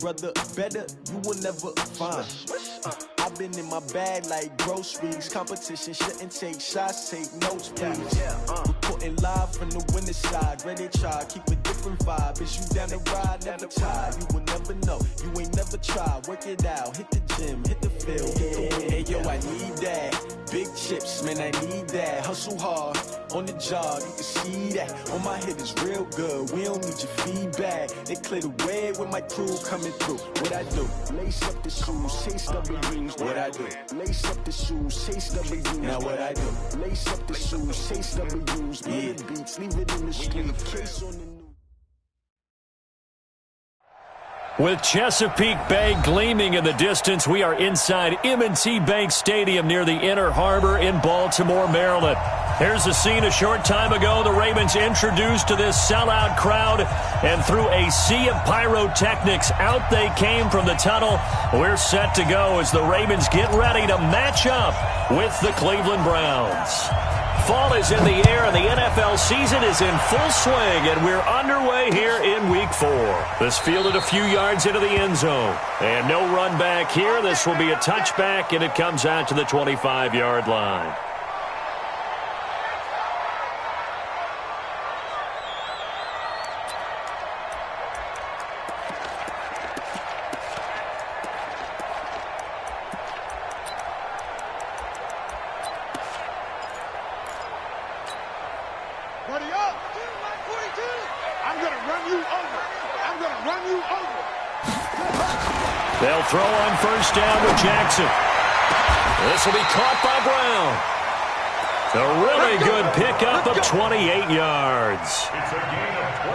Brother, better, you will never find. I've been in my bag like groceries. Competition shouldn't take shots, take notes, please. Reporting live from the winning side. Ready to try, keep a different vibe. Is you down the ride, never tired. You will never know, you ain't never tried. Work it out, hit the gym, hit the field, hit the wind. Hey, yo, I need that. Big chips, man, I need that. Hustle hard, on the job, you can see that. On my head is real good, we don't need your feedback. They clear the way with my crew coming through. What I do? Lace up the shoes, chase W's. What I do? Lace up the shoes, chase W's. Now what I do? Lace up the shoes, chase W's. Yeah. Beats, leave it in the street. Case on the news. With Chesapeake Bay gleaming in the distance, we are inside M&T Bank Stadium near the Inner Harbor in Baltimore, Maryland. Here's the scene a short time ago. The Ravens introduced to this sellout crowd, and through a sea of pyrotechnics, out they came from the tunnel. We're set to go as the Ravens get ready to match up with the Cleveland Browns. Fall is in the air, and the NFL season is in full swing, and we're underway here in Week 4. This fielded a few yards into the end zone, and no run back here. This will be a touchback, and it comes out to the 25-yard line. They'll throw on first down to Jackson. This will be caught by Brown. A really good pickup of 28 yards.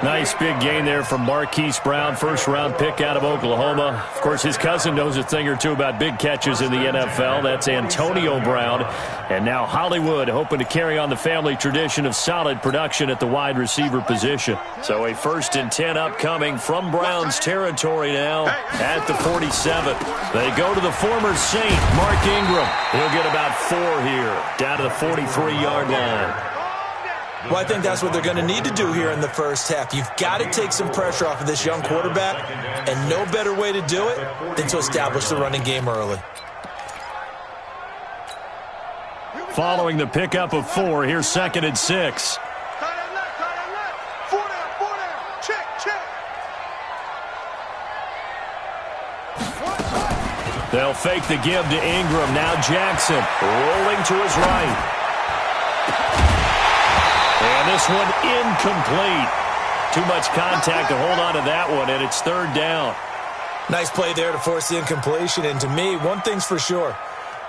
Nice big gain there from Marquise Brown, first-round pick out of Oklahoma. Of course, his cousin knows a thing or two about big catches in the NFL. That's Antonio Brown. And now Hollywood hoping to carry on the family tradition of solid production at the wide receiver position. So a 1st and 10 upcoming from Brown's territory now at the 47. They go to the former Saint, Mark Ingram. He'll get about 4 here, down to the 43-yard line. Well, I think that's what they're going to need to do here in the first half. You've got to take some pressure off of this young quarterback, and no better way to do it than to establish the running game early. Following the pickup of 4, here's 2nd and 6. They'll fake the give to Ingram. Now Jackson rolling to his right. And this one incomplete. Too much contact to hold on to that one, and it's 3rd down. Nice play there to force the incompletion. And to me, one thing's for sure.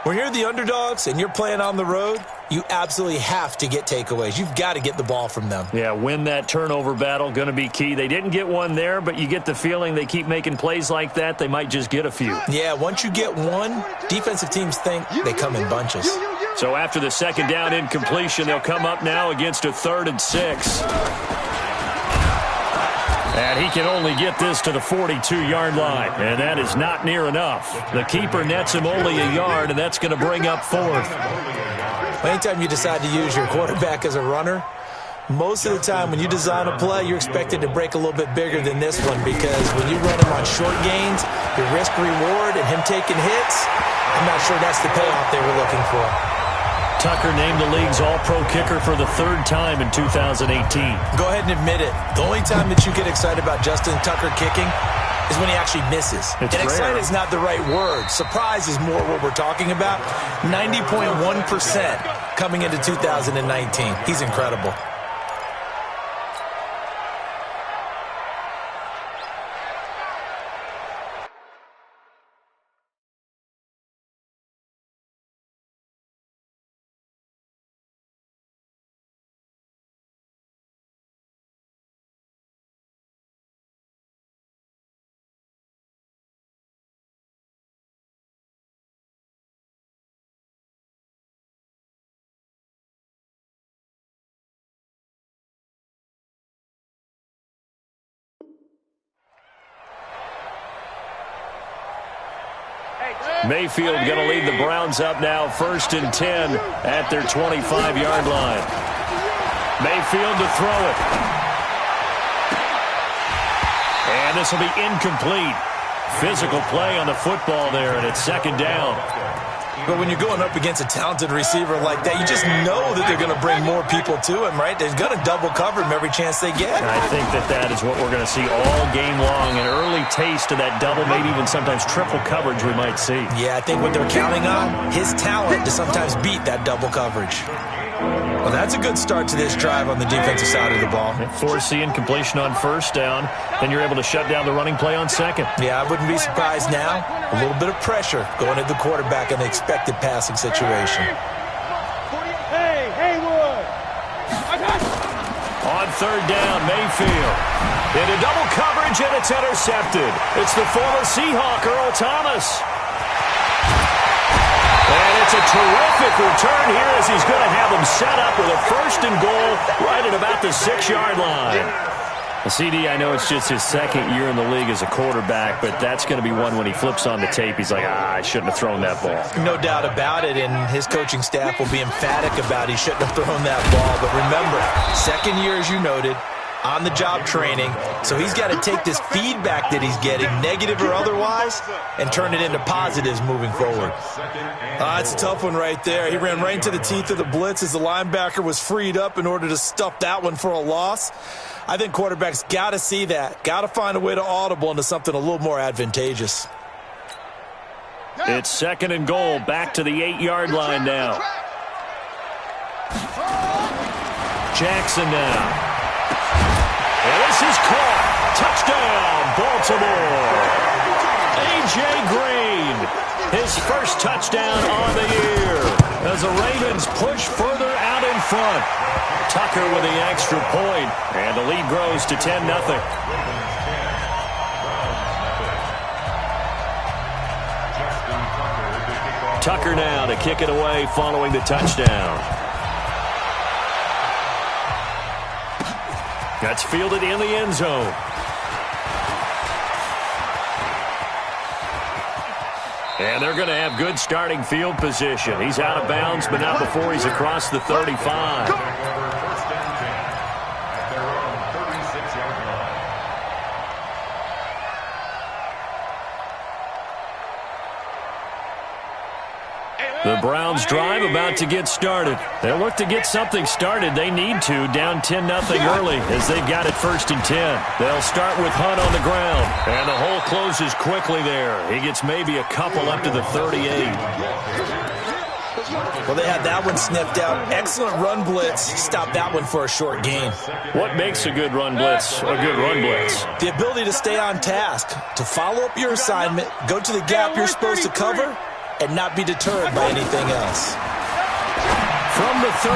When you're the underdogs and you're playing on the road, you absolutely have to get takeaways. You've got to get the ball from them. Yeah, win that turnover battle, going to be key. They didn't get one there, but you get the feeling they keep making plays like that, they might just get a few. Yeah, once you get one, defensive teams think they come in bunches. So after the 2nd down incompletion, they'll come up now against a 3rd and 6. And he can only get this to the 42-yard line, and that is not near enough. The keeper nets him only a yard, and that's going to bring up 4th. Anytime you decide to use your quarterback as a runner, most of the time when you design a play, you're expected to break a little bit bigger than this one, because when you run him on short gains, your risk-reward and him taking hits, I'm not sure that's the payoff they were looking for. Tucker named the league's all-pro kicker for the 3rd time in 2018. Go ahead and admit it. The only time that you get excited about Justin Tucker kicking is when he actually misses. And excited is not the right word. Surprise is more what we're talking about. 90.1% coming into 2019. He's incredible. Mayfield going to lead the Browns up now, 1st and 10 at their 25-yard line. Mayfield to throw it. And this will be incomplete. Physical play on the football there, and it's second down. But when you're going up against a talented receiver like that, you just know that they're going to bring more people to him, right? They're going to double cover him every chance they get. And I think that is what we're going to see all game long, an early taste of that double, maybe even sometimes triple coverage we might see. Yeah, I think what they're counting on, his talent to sometimes beat that double coverage. Well, that's a good start to this drive on the defensive side of the ball. Forcing completion on first down, then you're able to shut down the running play on second. Yeah, I wouldn't be surprised now. A little bit of pressure going at the quarterback in the expected passing situation. Hey, Haywood! On third down, Mayfield. Into double coverage, and it's intercepted. It's the former Seahawk, Earl Thomas. And it's a terrific return here as he's going to have them set up with a first and goal right at about the 6-yard line. Well, CD, I know it's just his second year in the league as a quarterback, but that's going to be one when he flips on the tape. He's like, I shouldn't have thrown that ball. No doubt about it, and his coaching staff will be emphatic about he shouldn't have thrown that ball. But remember, second year, as you noted, on-the-job training, so he's got to take this feedback that he's getting, negative or otherwise, and turn it into positives moving forward. That's a tough one right there. He ran right into the teeth of the blitz as the linebacker was freed up in order to stuff that one for a loss. I think quarterbacks got to see that, got to find a way to audible into something a little more advantageous. It's second and goal, back to the 8-yard line now. Jackson now. And this is caught. Touchdown, Baltimore. A.J. Green, his first touchdown on the year as the Ravens push further out in front. Tucker with the extra point, and the lead grows to 10-0. Tucker now to kick it away following the touchdown. That's fielded in the end zone. And they're going to have good starting field position. He's out of bounds, but not before he's across the 35. The Browns drive about to get started. They'll look to get something started. They need to, down 10-0 early as they've got it 1st and 10. They'll start with Hunt on the ground, and the hole closes quickly there. He gets maybe a couple up to the 38. Well, they had that one sniffed out. Excellent run blitz. Stop that one for a short gain. What makes a good run blitz a good run blitz? The ability to stay on task, to follow up your assignment, go to the gap you're supposed to cover, and not be deterred by anything else. From the 38,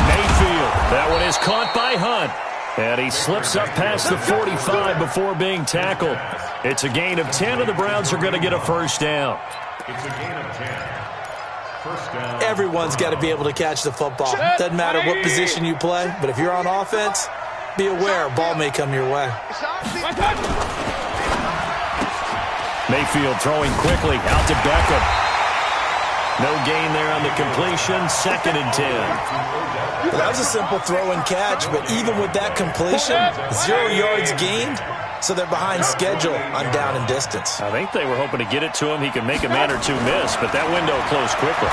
Mayfield. That one is caught by Hunt. And he slips up past the 45 before being tackled. It's a gain of 10, and the Browns are going to get a first down. It's a gain of 10. First down. Everyone's got to be able to catch the football. Doesn't matter what position you play, but if you're on offense, be aware a ball may come your way. Mayfield throwing quickly out to Beckham. No gain there on the completion. 2nd and 10. Well, that was a simple throw and catch, but even with that completion, 0 yards gained, so they're behind schedule on down and distance. I think they were hoping to get it to him. He could make a man or two miss, but that window closed quickly.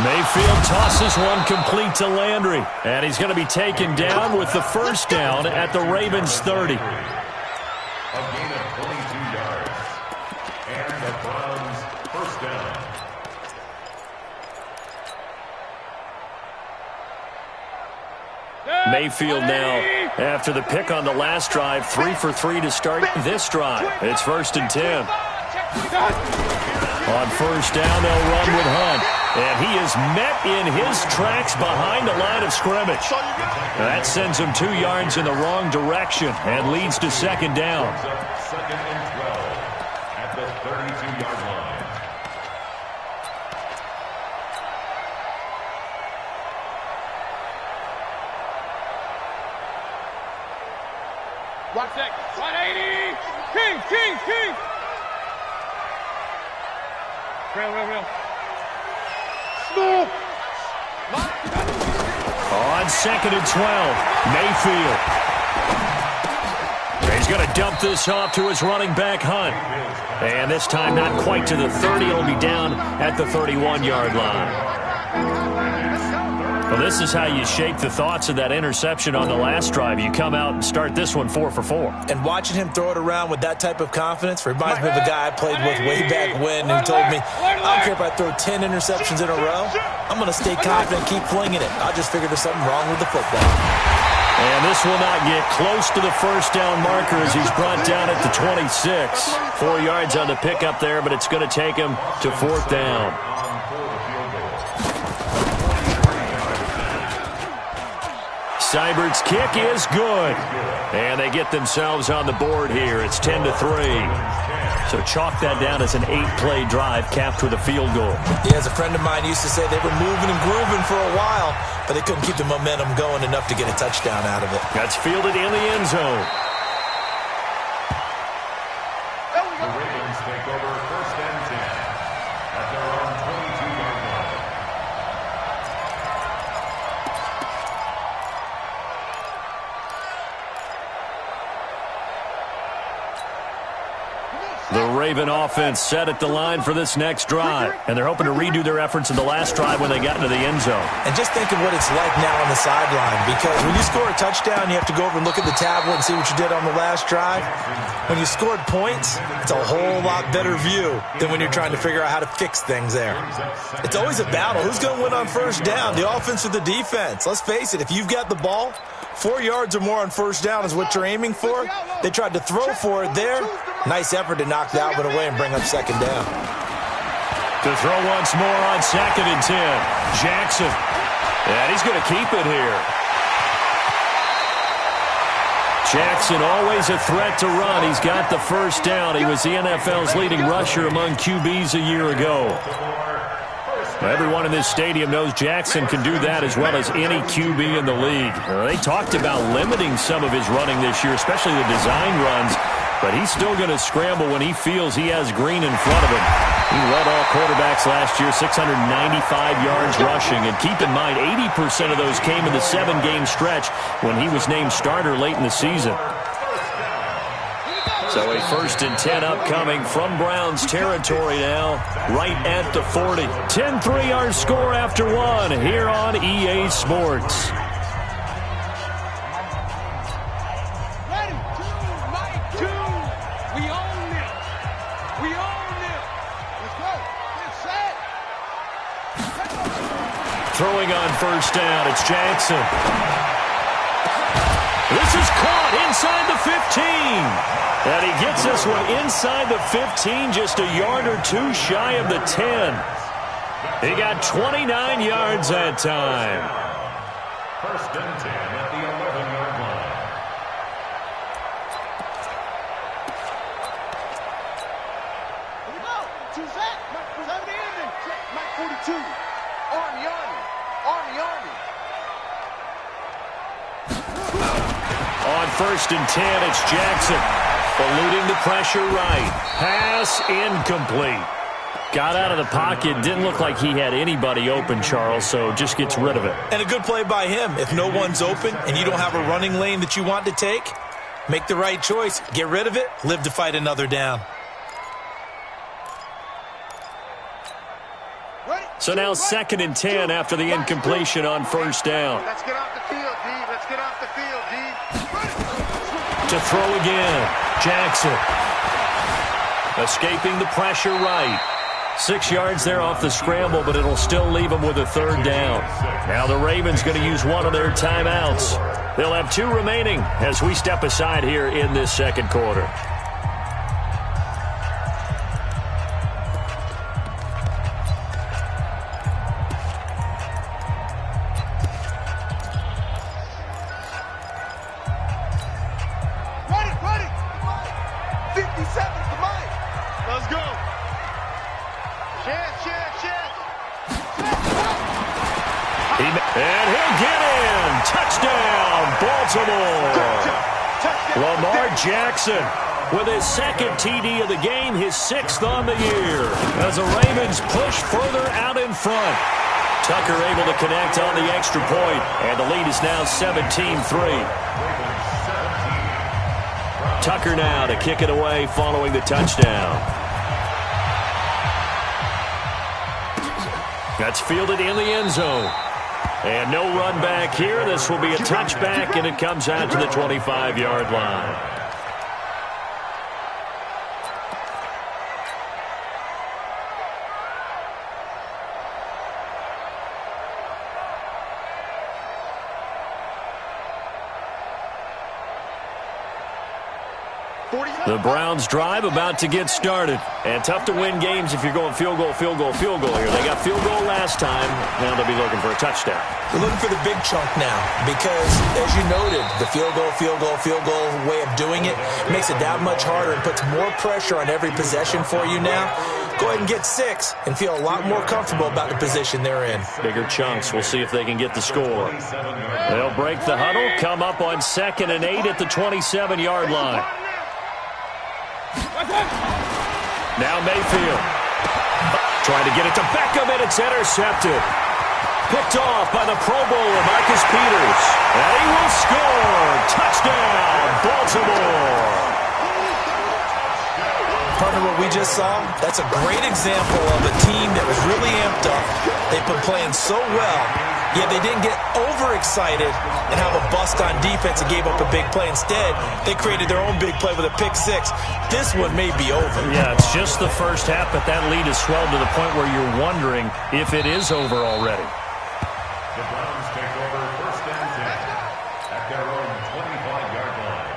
Mayfield tosses one complete to Landry, and he's going to be taken down with the first down at the Ravens' 30. A gain of 22 yards. And the Browns first down. Mayfield now, after the pick on the last drive, 3 for 3 to start this drive. It's 1st and 10. On first down, they'll run with Hunt. And he is met in his tracks behind the line of scrimmage. That sends him 2 yards in the wrong direction and leads to 2nd down. 2nd and 12 at the 32-yard line. Watch that. 180. King. Real. On On 2nd and 12, Mayfield. He's going to dump this off to his running back, Hunt. And this time not quite to the 30. He'll be down at the 31-yard line. Well, this is how you shape the thoughts of that interception on the last drive. You come out and start this one 4 for 4. And watching him throw it around with that type of confidence reminds me of a guy I played with way back when who told me, I don't care if I throw 10 interceptions in a row. I'm going to stay confident and keep flinging it. I just figured there's something wrong with the football. And this will not get close to the first down marker as he's brought down at the 26. 4 yards on the pickup there, but it's going to take him to 4th down. Seibert's kick is good. And they get themselves on the board here. It's 10-3. So chalk that down as an 8-play drive capped with a field goal. Yeah, as a friend of mine used to say, they were moving and grooving for a while, but they couldn't keep the momentum going enough to get a touchdown out of it. That's fielded in the end zone. The Ravens take over 1st and 10 at their own 22-yard line. The Raven offense set at the line for this next drive, and they're hoping to redo their efforts in the last drive when they got into the end zone. And just think of what it's like now on the sideline, because when you score a touchdown, you have to go over and look at the tablet and see what you did on the last drive. When you scored points, it's a whole lot better view than when you're trying to figure out how to fix things there. It's always a battle. Who's going to win on first down, the offense or the defense? Let's face it, if you've got the ball, 4 yards or more on first down is what you're aiming for. They tried to throw for it there. Nice effort to knock Dalvin away and bring up 2nd down. To throw once more on 2nd and 10. Jackson. And he's going to keep it here. Jackson always a threat to run. He's got the first down. He was the NFL's leading rusher among QBs a year ago. Everyone in this stadium knows Jackson can do that as well as any QB in the league. They talked about limiting some of his running this year, especially the design runs, but he's still going to scramble when he feels he has green in front of him. He led all quarterbacks last year, 695 yards rushing, and keep in mind 80% of those came in the 7-game stretch when he was named starter late in the season. So a 1st and 10 upcoming from Browns territory now, right at the 40. 10-3 our score after 1 here on EA Sports. Ready, 2, we own this. We own this. Let's go. Get set. Throwing on first down, it's Jackson. This is caught inside the 15. And he gets this one inside the 15, just a yard or two shy of the 10. He got 29 yards that time. 1st and 10 at the 11-yard line. Here we go. 2 set. Seven in. Mike 42. Army. On 1st and 10, it's Jackson. Eluding the pressure right. Pass incomplete. Got out of the pocket. Didn't look like he had anybody open, Charles, so just gets rid of it. And a good play by him. If no one's open and you don't have a running lane that you want to take, make the right choice. Get rid of it. Live to fight another down. So now 2nd and 10 after the incompletion on first down. Let's get off the field, D. Let's get off the field, D. To throw again, Jackson. Escaping the pressure right. 6 yards there off the scramble, but it'll still leave them with a 3rd down. Now the Ravens going to use one of their timeouts. They'll have 2 remaining as we step aside here in this 2nd quarter. Ready. 50 seconds to Mike. Let's go. Chance. And he'll get in. Touchdown, Baltimore. Lamar Jackson with his 2nd TD of the game, his 6th on the year, as the Ravens push further out in front. Tucker able to connect on the extra point, and the lead is now 17-3. Tucker now to kick it away following the touchdown. That's fielded in the end zone. And no run back here. This will be a touchback, and it comes out to the 25-yard line. The Browns drive about to get started. And tough to win games if you're going field goal, field goal, field goal here. They got field goal last time. Now they'll be looking for a touchdown. They're looking for the big chunk now because, as you noted, the field goal way of doing it makes it that much harder and puts more pressure on every possession for you now. Go ahead and get 6 and feel a lot more comfortable about the position they're in. Bigger chunks. We'll see if they can get the score. They'll break the huddle, come up on 2nd and 8 at the 27-yard line. Now Mayfield trying to get it to Beckham, and it's intercepted. Picked off by the Pro Bowler, Marcus Peters. And he will score. Touchdown, Baltimore. Partner, what we just saw, that's a great example of a team that was really amped up. They've been playing so well, yet they didn't get overexcited and have a bust on defense and gave up a big play. Instead, they created their own big play with a pick 6. This one may be over. Yeah, it's just the first half, but that lead has swelled to the point where you're wondering if it is over already. The Browns take over 1st and 10 at their own 25-yard line.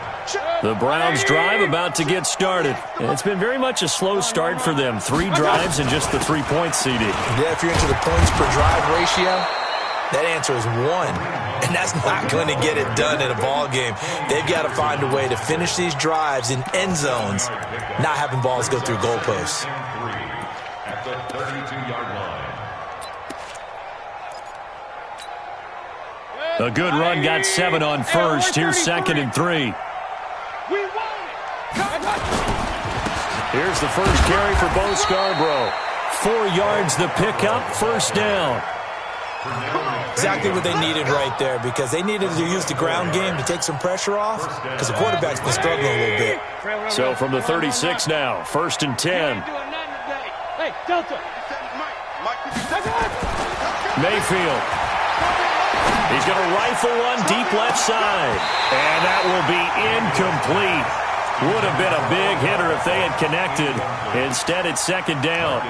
The Browns drive about to get started. It's been very much a slow start for them. 3 drives and just the 3 points, CD. Yeah, if you're into the points per drive ratio, that answer is 1. And that's not going to get it done in a ball game. They've got to find a way to finish these drives in end zones, not having balls go through goalposts. At the 32-yard line. A good run got 7 on first. Here's 2nd and 3. Here's the first carry for Bo Scarborough. 4 yards the pickup, 1st down. Exactly what they needed right there, because they needed to use the ground game to take some pressure off, because the quarterback's been struggling a little bit. So from the 36 now, 1st and 10. Hey, Delta. Mayfield. He's going to rifle one deep left side. And that will be incomplete. Would have been a big hitter if they had connected. Instead, it's 2nd down.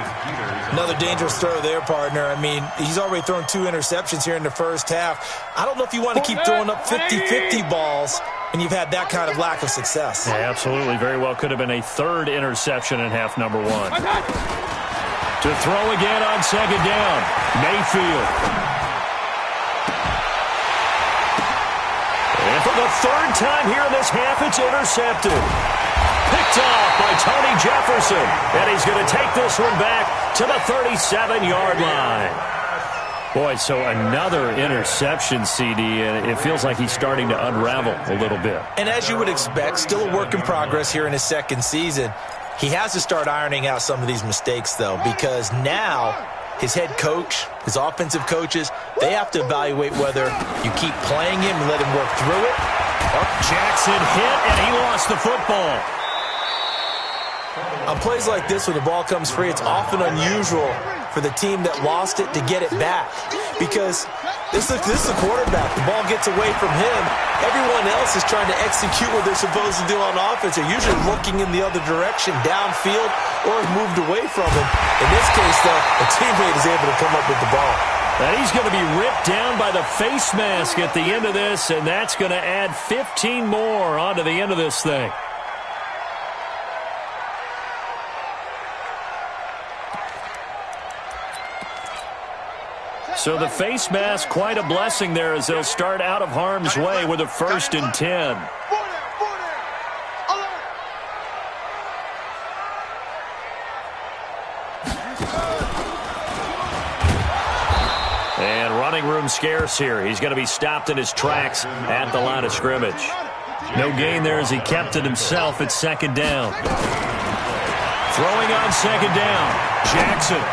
Another dangerous throw there, partner. I mean, he's already thrown 2 interceptions here in the first half. I don't know if you want to keep throwing up 50-50 balls when you've had that kind of lack of success. Yeah, absolutely. Very well could have been a 3rd interception in half number 1. To throw again on 2nd down. Mayfield. And for the 3rd time here in this half, it's intercepted. Picked off by Tony Jefferson. And he's going to take this one back to the 37-yard line. Boy, so another interception, CD, and it feels like he's starting to unravel a little bit. And as you would expect, still a work in progress here in his 2nd season. He has to start ironing out some of these mistakes, though, because now his head coach, his offensive coaches, they have to evaluate whether you keep playing him and let him work through it. Jackson hit, and he lost the football. On plays like this, when the ball comes free, it's often unusual for the team that lost it to get it back, because this is the quarterback. The ball gets away from him. Everyone else is trying to execute what they're supposed to do on offense. They're usually looking in the other direction, downfield, or have moved away from him. In this case, though, a teammate is able to come up with the ball. And he's going to be ripped down by the face mask at the end of this, and that's going to add 15 more onto the end of this thing. So the face mask, quite a blessing there as they'll start out of harm's way with a 1st and 10. And running room scarce here. He's going to be stopped in his tracks at the line of scrimmage. No gain there as he kept it himself at 2nd down. Throwing on 2nd down. Jackson.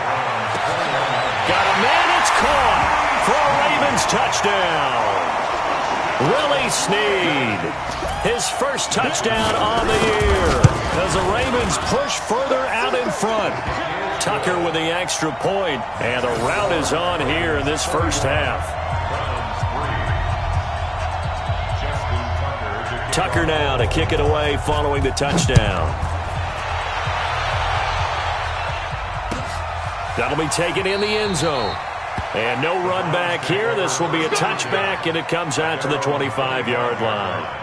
Got a man It's caught for a Ravens touchdown. Willie Snead, his first touchdown on the year as the Ravens push further out in front. Tucker with the extra point, and the rout is on here in this first half. Tucker now to kick it away following the touchdown. That'll be taken in the end zone. And no run back here. This will be a touchback, and it comes out to the 25-yard line.